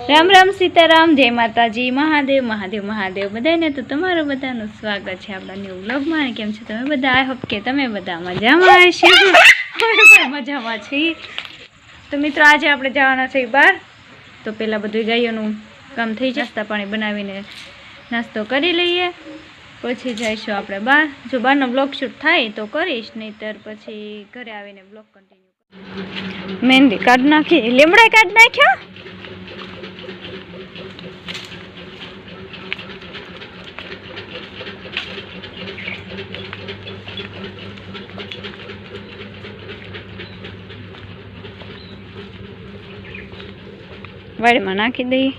રામ રામ સીતારામ, જય માતાજી, મહાદેવ મહાદેવ મહાદેવ બધાને. તો તમારું બધાનું સ્વાગત છે આપણા ન્યૂ વ્લોગમાં. કેમ છે તમે બધા? આઈ હોપ કે તમે બધા મજામાં હશો. અમે પણ મજામાં છીએ. તો મિત્રો આજે આપણે જવાના છે બહાર. તો પહેલાં બધું ગાયોનું કામ થઈ જાય, નાસ્તા પાણી બનાવીને નાસ્તો કરી લઈએ, પછી જઈશું આપણે બહાર. જો બહારનો બ્લોગ શૂટ થાય તો કરીશ, નહીંતર પછી ઘરે આવીને બ્લોગ કન્ટિન્યુ. મહેંદી કાઢ નાખી, લીમડા કાઢ નાખ્યો. વાડીમાં નાખી દઈએ.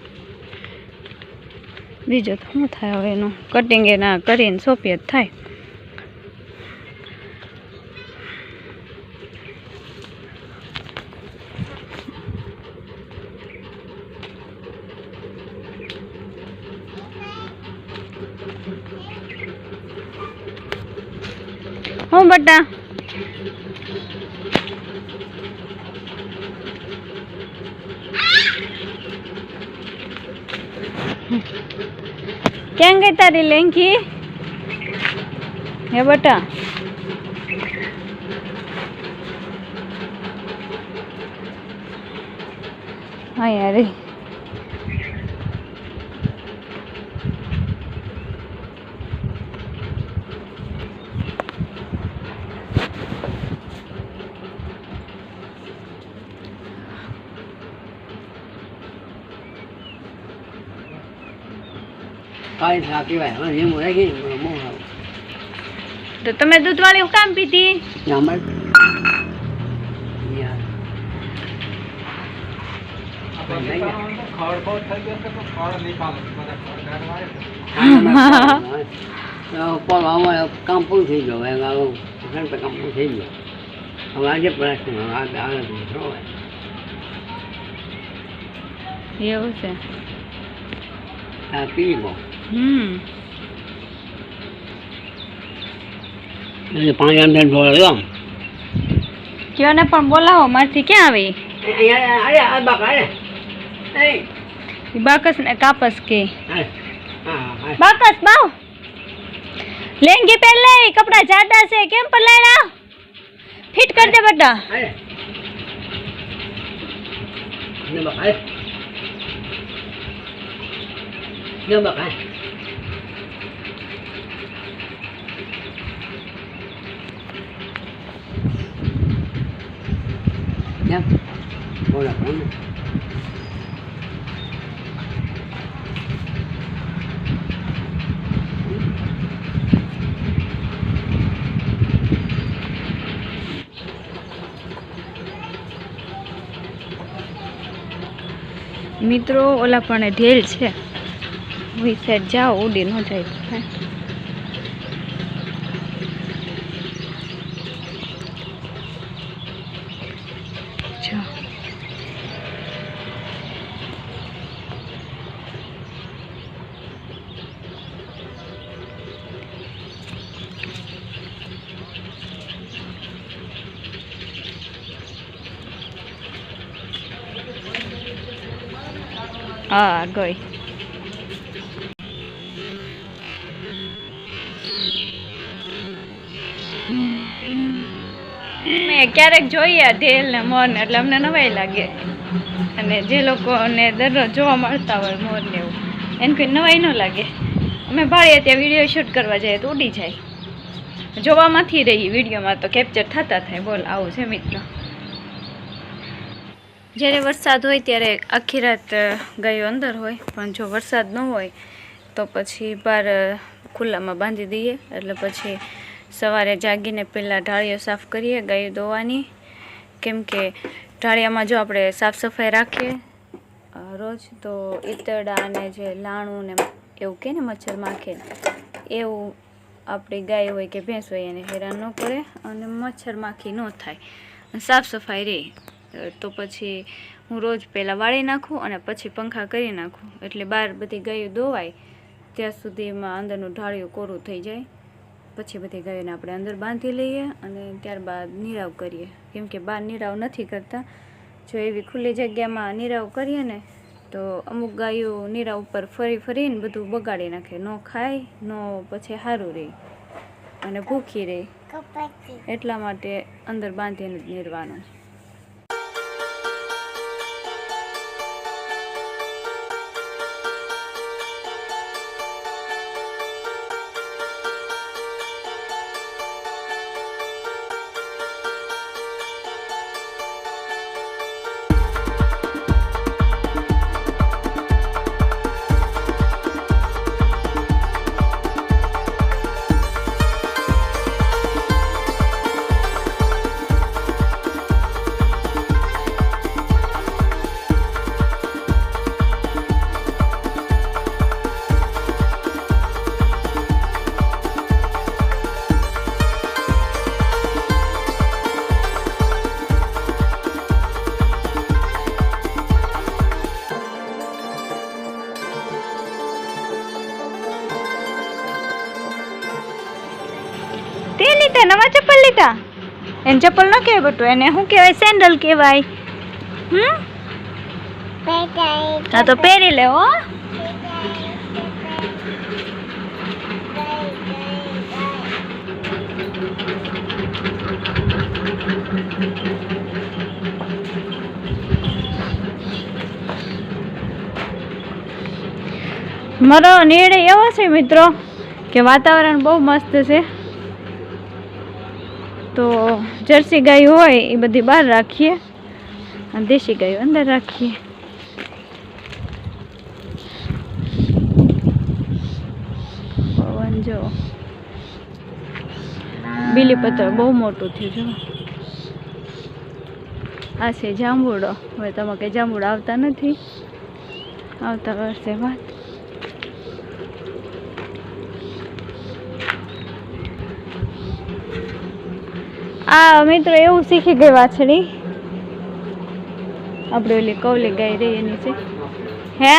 બીજું તો શું થાય હવે, એનું કટિંગ એના કરીને સોંપીએ જ થાય. હું બટા ક્યાં ગઈ તારી લેંકી? હે બટા, હા યાર તો તમે દૂધ વાળી કામ પીધી? કામ પૂરું થઈ ગયું. કામ પૂરું થઈ ગયું. હવે આજે પ્રશ્ન એવું છે. પીવી બહુ પાણી અંદર ઢોળ્યો. કયો ને પણ બોલાવો, મારથી ક્યાં આવી? બાકસ ને કાપસ કે બાકસ બાવ લેંગી પહેલે કપડા જાડા છે, કેમ પલાળ્યા? ફિટ કર દે બેટા. મિત્રો ઓલા પણ ઢેલ છે, વી સાઈડ જાઓ, ઉડી ન જાય. હા ગઈ. મેં ક્યારેક જોઈએ ઢેલ ને મોર ને, એટલે અમને નવાઈ લાગે. અને જે લોકોને દરરોજ જોવા મળતા હોય મોર ને એવું, એને કોઈ નવાઈ ન લાગે. અમે ભાળીએ ત્યાં વિડીયો શૂટ કરવા જઈએ તો ઉડી જાય. જોવામાંથી રહી, વિડીયોમાં તો કેપ્ચર થતા થાય. બોલ, આવું છે મિત્રો. જ્યારે વરસાદ હોય ત્યારે આખી રાત ગાયો અંદર હોય, પણ જો વરસાદ ન હોય તો પછી બહાર ખુલ્લામાં બાંધી દઈએ. એટલે પછી સવારે જાગીને પહેલાં ઢાળીઓ સાફ કરીએ ગાયો દોવાની. કેમ કે ઢાળિયામાં જો આપણે સાફ સફાઈ રાખીએ રોજ, તો ઈતરડા અને જે લાણું ને એવું કે ને મચ્છર માખે, એવું આપણી ગાય હોય કે ભેંસ હોય એને હેરાન ન કરે અને મચ્છર માખી ન થાય, સાફ સફાઈ રહે. તો પછી હું રોજ પહેલાં વાળી નાખું અને પછી પંખા કરી નાખું, એટલે બહાર બધી ગાયો દોવાય ત્યાં સુધીમાં અંદરનું ઢાળિયું કોરું થઈ જાય. પછી બધી ગાયોને આપણે અંદર બાંધી લઈએ અને ત્યારબાદ નીરાવ કરીએ. કેમ કે બહાર નીરાવ નથી કરતા. જો એવી ખુલ્લી જગ્યામાં નીરાવ કરીએ ને તો અમુક ગાયો નીરા ઉપર ફરી ફરીને બધું બગાડી નાખે, ન ખાય ન પછી સારું રહે અને ભૂખી રહે, એટલા માટે અંદર બાંધીને જ નીરવાનું. તે લીધા નવા ચપ્પલ લીધા? એને ચપ્પલ ન કહેવાય બટુ, એને શું કહેવાય? સેન્ડલ કહેવાય. હા તો પહેરી લે હો. મારો નિર્ણય એવો છે મિત્રો કે વાતાવરણ બહુ મસ્ત છે, તો જર્સી ગાય હોય એ બધી બહાર રાખીએ અને દેશી ગાયો અંદર રાખીએ. પવન જો, બીલીપત્ર બહુ મોટું થયું જો. આ છે જાંબુડો. હવે તમે કે જાંબુડા આવતા નથી, આવતા વર્ષે વાત. આ મિત્રો એવું શીખી ગઈ વાછડી, આપણે ઓલી કૌલી ગાય રહી એની છે. હે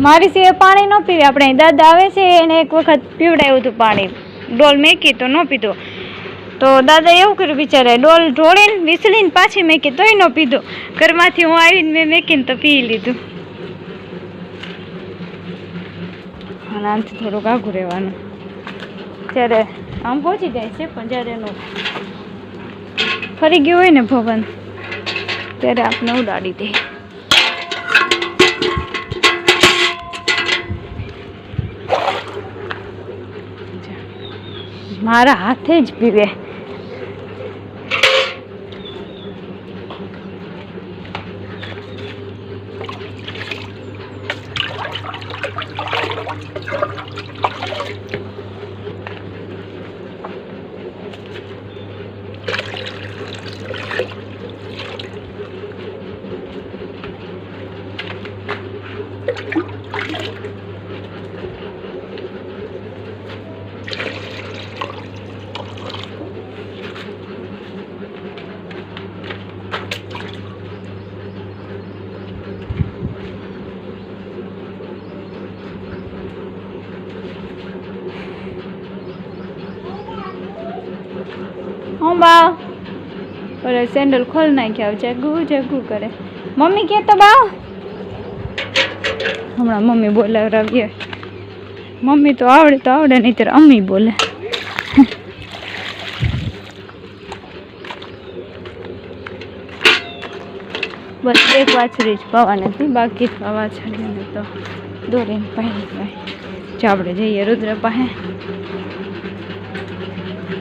મારી સિવાય પાણી ન પીવે. આપણે દાદા આવે છે એને એક વખત પીવડાવ્યું હતું પાણી, ડોલ મેકી તો ન પીધો. તો દાદા એવું કર્યું બિચારા, ડોલ ઢોળીને વિસળીને પાછી મેકી તોય ન પીધો. ઘરમાંથી હું આવીને મેં મેકીને તો પી લીધું. અને આમથી થોડુંક આઘું રહેવાનું. ત્યારે આમ પહોંચી જાય છે, પણ જ્યારે એનું ફરી ગયું હોય ને ભવન, ત્યારે આપણે ઉડાડી દે. મારા હાથે જ પીવે. હું બા ઓલે સેન્ડલ ખોલ નાખ્યા, જગુ જગુ કરે. મમ્મી કે તો બા, હમણાં મમ્મી બોલાવરાવીએ. મમ્મી તો આવડે નહીં ત્યારે અમ્મી બોલે. બસ એક વાછડી જ પાવાની હતી, બાકી વાછડીને તો દોરીને પાઈ હોય. જો આપણે જઈએ રુદ્ર પાસે.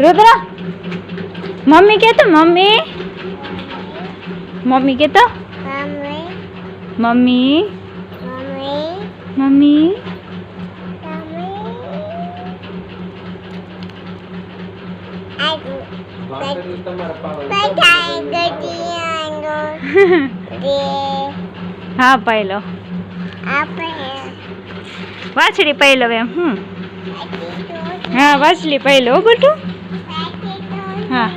રુદ્ર મમ્મી કે તો, મમ્મી મમ્મી કે તો, મમ્મી મમ્મી હા પાઈ લો, વાછડી પાઈ લો એમ. હા વાછલી પાઈ લો બધું. હા